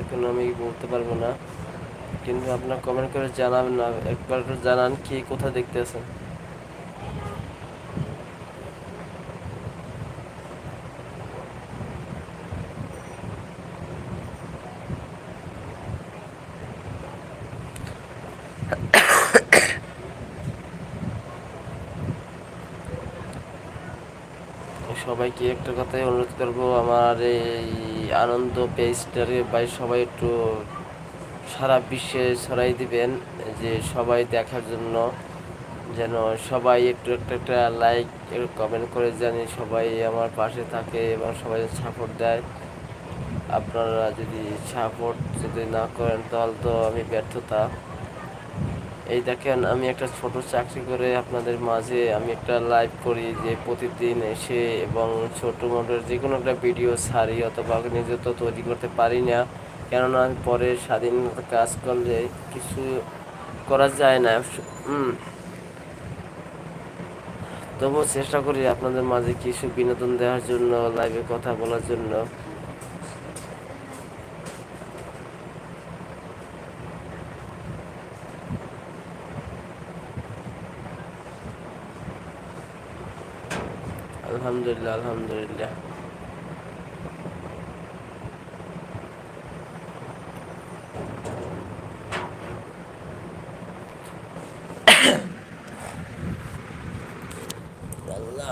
এখন আমি বলতে পারবো না, কিন্তু আপনার কমেন্ট করে জানাবেন না, একবার জানান কি কোথা দেখতে আছেন। সবাইকে একটা কথাই অনুরোধ করবো, আমার এই আনন্দ পেজটারে ভাই সবাই একটু সারা বিশ্বে ছড়াই দিবেন, যে সবাই দেখার জন্য, যেন সবাই একটু একটা একটা লাইক কমেন্ট করে জানি সবাই আমার পাশে থাকে এবং সবাই সাপোর্ট দেয়। আপনারা যদি সাপোর্ট যদি না করেন তাহলে তো আমি ব্যর্থতা। এই দেখেন, আমি একটা ছোট চাকরি করে আপনাদের মাঝে আমি একটা লাইভ করি, যে প্রতিদিন এসে এবং ছোট মোটের যে কোনো একটা ভিডিও ছাড়ি, অথবা নিজে তো তৈরি করতে পারি না, কেননা আমি পরে স্বাধীনতা কাজ করলে কিছু করা যায় না। হুম, তবুও চেষ্টা করি আপনাদের মাঝে কিছু বিনোদন দেওয়ার জন্য, লাইভে কথা বলার জন্য। আলহামদুলিল্লাহ, আলহামদুলিল্লাহ। আল্লাহ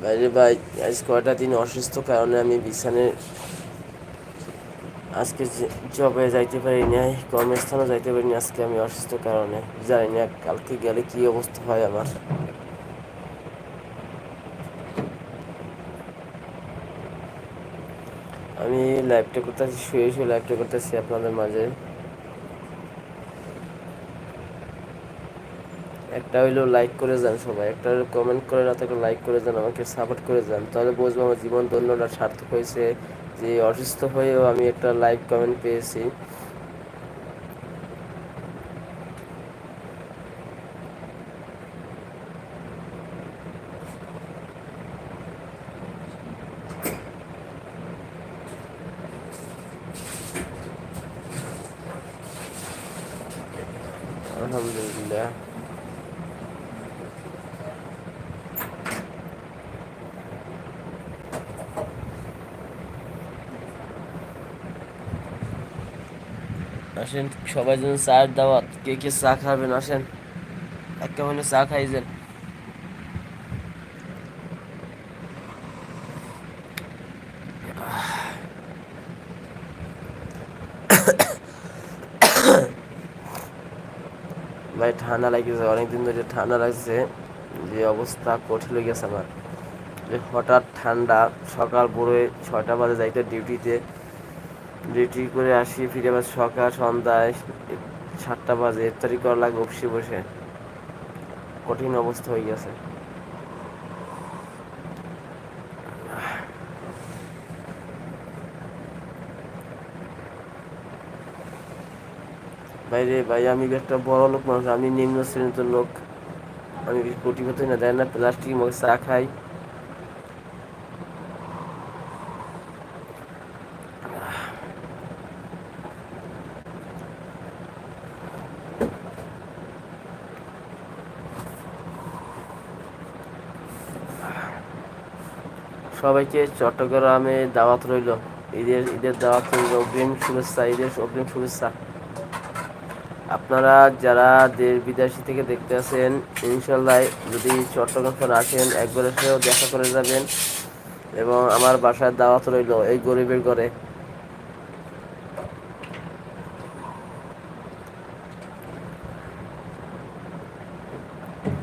বাইরে ভাই, আজ কয়টা দিন অসুস্থ কারণে আমি বিছানে আজকে জবে যাইতে পারি নাই, কর্মস্থানে যাইতে পারিনি আজকে আমি অসুস্থ কারণে। জানি না কালকে গেলে কি অবস্থা হয় আমার। আমি লাইভটা করতেছি, শুয়ে শুয়ে লাইভটা করতেছি আপনাদের মাঝে। একটা হইলো লাইক করে যান সবাই, একটা হইলো কমেন্ট করে, না থাকলে লাইক করে যান, আমাকে সাপোর্ট করে যান, তাহলে বুঝবো আমার জীবন ধন্যটা সার্থক হয়েছে, যে অসুস্থ হয়েও আমি একটা লাইক কমেন্ট পেয়েছি। আলহামদুলিল্লাহ। আসেন সবাই যেন চায়ের দাওয়াত, কে কে চা খাবেন আসেন, এক কেমন চা খাই যান। ভাই ঠান্ডা লাগছে, অনেকদিন ধরে ঠান্ডা লাগছে, যে অবস্থা কঠিন হয়ে গেছে আমার, যে হঠাৎ ঠান্ডা। সকাল ভোরে 6টা বাজে যাইতে ডিউটিতে, ডিউটি করে আসি, ফিরে আবার সকাল সন্ধ্যায় 7টা বাজে ইফতারি করা লাগে অফিসে বসে, কঠিন অবস্থা হয়ে গেছে। বাইরে ভাই, আমি একটা বড় লোক মানুষ, আমি নিম্ন শ্রেণীর লোক, আমি কোটিপতি না, দেয় না প্লাস্টিক মগে চা খাই। সবাইকে চট্টগ্রামে দাওয়াত রইল, ঈদের ঈদের দাওয়াত রইল, অগ্রিম শুভেচ্ছা, ঈদের অগ্রিম শুভেচ্ছা। আপনারা যারা দেশ বিদেশি থেকে দেখতে আসেন, ইনশাল্লাহ যদি চট্টগ্রাম আসেন একবার এসেও দেখা করে যাবেন, এবং আমার বাসার দাওয়াত রইল এই গরিবের ঘরে।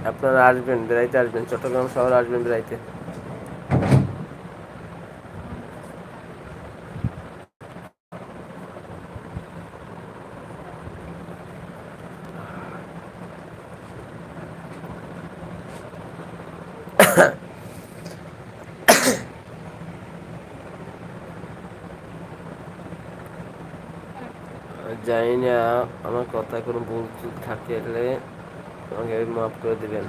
আপনারা আসবেন, বেড়াইতে আসবেন, চট্টগ্রাম শহরে আসবেন বেড়াইতে। জানি না আমার কথা কোনো ভুল থাকলে আমাকে মাফ করে দিবেন।